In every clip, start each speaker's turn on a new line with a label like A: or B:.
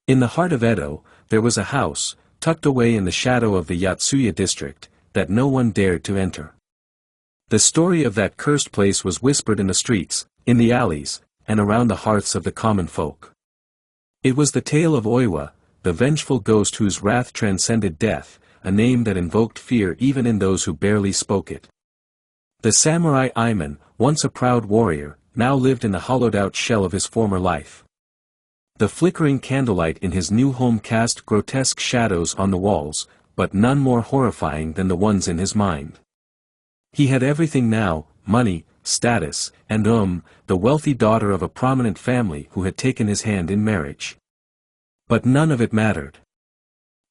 A: In the heart of Edo, there was a house, tucked away in the shadow of the Yatsuya district, that no one dared to enter. The story of that cursed place was whispered in the streets, in the alleys, and around the hearths of the common folk. It was the tale of Oiwa, the vengeful ghost whose wrath transcended death, a name that invoked fear even in those who barely spoke it. The samurai Aiman, once a proud warrior, now lived in the hollowed-out shell of his former life. The flickering candlelight in his new home cast grotesque shadows on the walls, but none more horrifying than the ones in his mind. He had everything now, money, status, and the wealthy daughter of a prominent family who had taken his hand in marriage. But none of it mattered.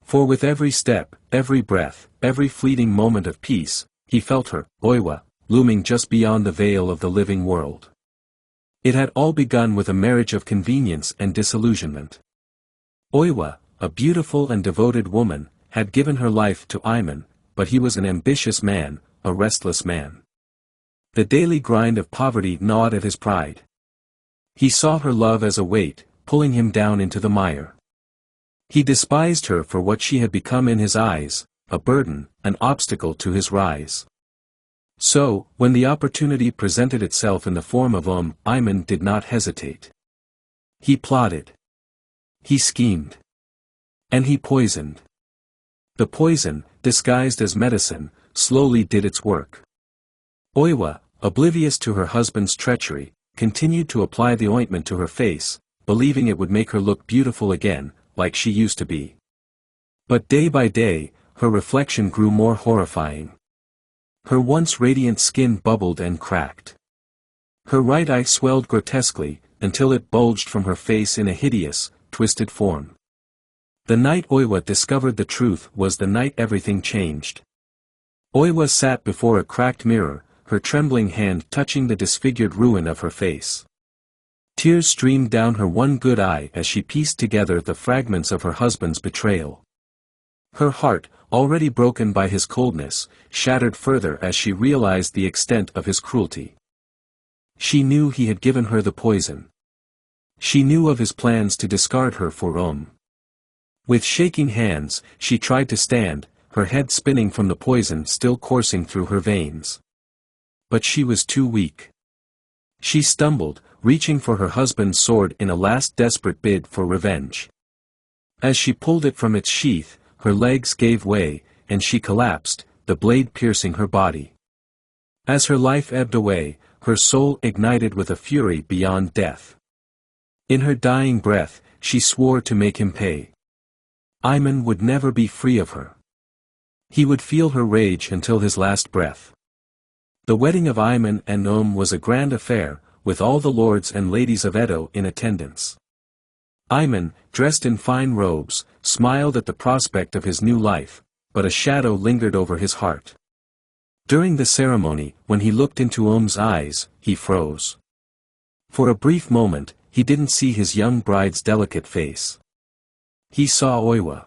A: For with every step, every breath, every fleeting moment of peace, he felt her, Oiwa, looming just beyond the veil of the living world. It had all begun with a marriage of convenience and disillusionment. Oiwa, a beautiful and devoted woman, had given her life to Aiman, but he was an ambitious man, a restless man. The daily grind of poverty gnawed at his pride. He saw her love as a weight, pulling him down into the mire. He despised her for what she had become in his eyes, a burden, an obstacle to his rise. So, when the opportunity presented itself in the form of Aiman did not hesitate. He plotted. He schemed. And he poisoned. The poison, disguised as medicine, slowly did its work. Oiwa, oblivious to her husband's treachery, continued to apply the ointment to her face, believing it would make her look beautiful again, like she used to be. But day by day, her reflection grew more horrifying. Her once radiant skin bubbled and cracked. Her right eye swelled grotesquely, until it bulged from her face in a hideous, twisted form. The night Oiwa discovered the truth was the night everything changed. Oiwa sat before a cracked mirror, her trembling hand touching the disfigured ruin of her face. Tears streamed down her one good eye as she pieced together the fragments of her husband's betrayal. Her heart, already broken by his coldness, shattered further as she realized the extent of his cruelty. She knew he had given her the poison. She knew of his plans to discard her for With shaking hands, she tried to stand, her head spinning from the poison still coursing through her veins. But she was too weak. She stumbled, reaching for her husband's sword in a last desperate bid for revenge. As she pulled it from its sheath, her legs gave way, and she collapsed, the blade piercing her body. As her life ebbed away, her soul ignited with a fury beyond death. In her dying breath, she swore to make him pay. Aiman would never be free of her. He would feel her rage until his last breath. The wedding of Aiman and was a grand affair, with all the lords and ladies of Edo in attendance. Aiman, dressed in fine robes, smiled at the prospect of his new life, but a shadow lingered over his heart. During the ceremony, when he looked into eyes, he froze. For a brief moment, he didn't see his young bride's delicate face. He saw Oiwa.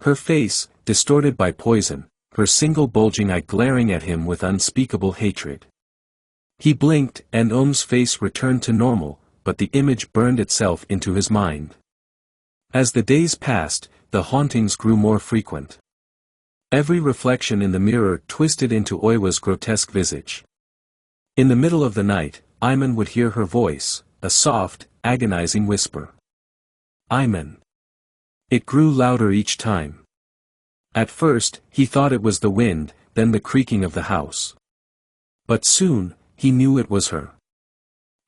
A: Her face, distorted by poison, her single bulging eye glaring at him with unspeakable hatred. He blinked, and face returned to normal, but the image burned itself into his mind. As the days passed, the hauntings grew more frequent. Every reflection in the mirror twisted into Oiwa's grotesque visage. In the middle of the night, Aiman would hear her voice, a soft, agonizing whisper. Aiman. It grew louder each time. At first, he thought it was the wind, then the creaking of the house. But soon, he knew it was her.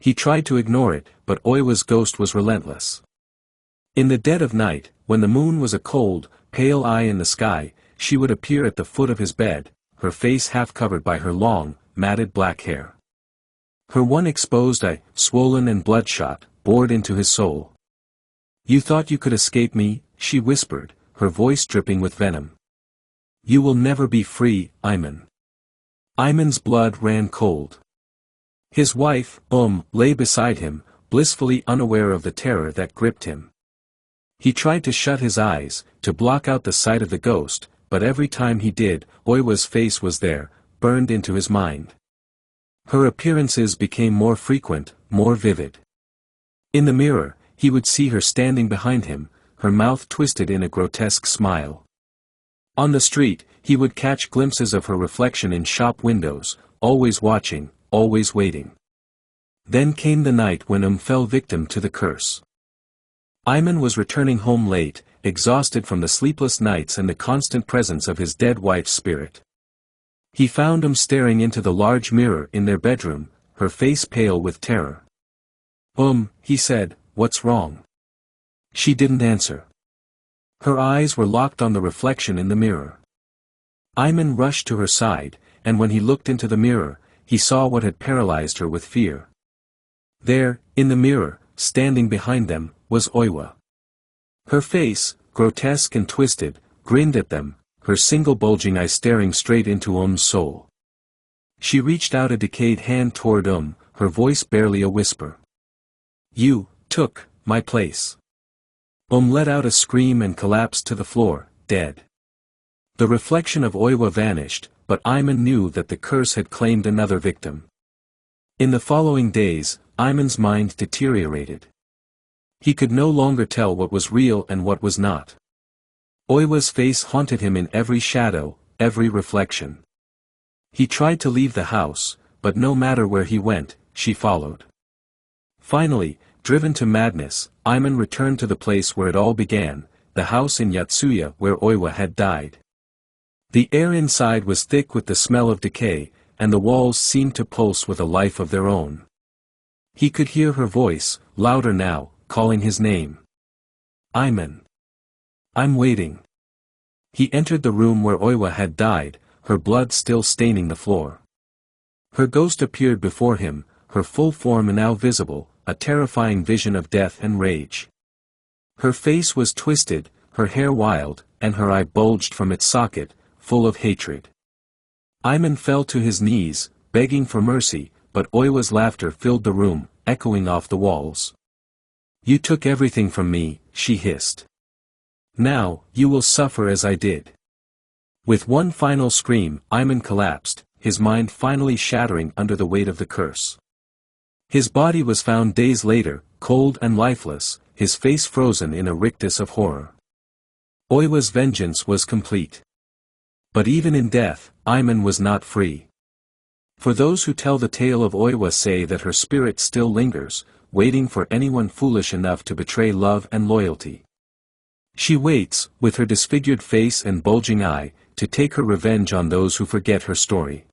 A: He tried to ignore it, but Oiwa's ghost was relentless. In the dead of night, when the moon was a cold, pale eye in the sky, she would appear at the foot of his bed, her face half covered by her long, matted black hair. Her one exposed eye, swollen and bloodshot, bored into his soul. "You thought you could escape me," she whispered, her voice dripping with venom. "You will never be free, Aiman." Aiman's blood ran cold. His wife, lay beside him, blissfully unaware of the terror that gripped him. He tried to shut his eyes, to block out the sight of the ghost, but every time he did, Oiwa's face was there, burned into his mind. Her appearances became more frequent, more vivid. In the mirror, he would see her standing behind him, her mouth twisted in a grotesque smile. On the street, he would catch glimpses of her reflection in shop windows, always watching, always waiting. Then came the night when fell victim to the curse. Ayman was returning home late, exhausted from the sleepless nights and the constant presence of his dead wife's spirit. He found staring into the large mirror in their bedroom, her face pale with terror. He said, "What's wrong?" She didn't answer. Her eyes were locked on the reflection in the mirror. Ayman rushed to her side, and when he looked into the mirror, he saw what had paralyzed her with fear. There, in the mirror, standing behind them, was Oiwa. Her face, grotesque and twisted, grinned at them, her single bulging eye staring straight into soul. She reached out a decayed hand toward her voice barely a whisper. "You took my place." Let out a scream and collapsed to the floor, dead. The reflection of Oiwa vanished, but Ayman knew that the curse had claimed another victim. In the following days, Ayman's mind deteriorated. He could no longer tell what was real and what was not. Oiwa's face haunted him in every shadow, every reflection. He tried to leave the house, but no matter where he went, she followed. Finally, driven to madness, Ayman returned to the place where it all began, the house in Yatsuya where Oiwa had died. The air inside was thick with the smell of decay, and the walls seemed to pulse with a life of their own. He could hear her voice, louder now, calling his name. "Ayman. I'm waiting." He entered the room where Oiwa had died, her blood still staining the floor. Her ghost appeared before him, her full form now visible, a terrifying vision of death and rage. Her face was twisted, her hair wild, and her eye bulged from its socket, full of hatred. Ayman fell to his knees, begging for mercy, but Oiwa's laughter filled the room, echoing off the walls. "You took everything from me," she hissed. "Now, you will suffer as I did." With one final scream, Ayman collapsed, his mind finally shattering under the weight of the curse. His body was found days later, cold and lifeless, his face frozen in a rictus of horror. Oiwa's vengeance was complete. But even in death, Ayman was not free. For those who tell the tale of Oiwa say that her spirit still lingers, waiting for anyone foolish enough to betray love and loyalty. She waits, with her disfigured face and bulging eye, to take her revenge on those who forget her story.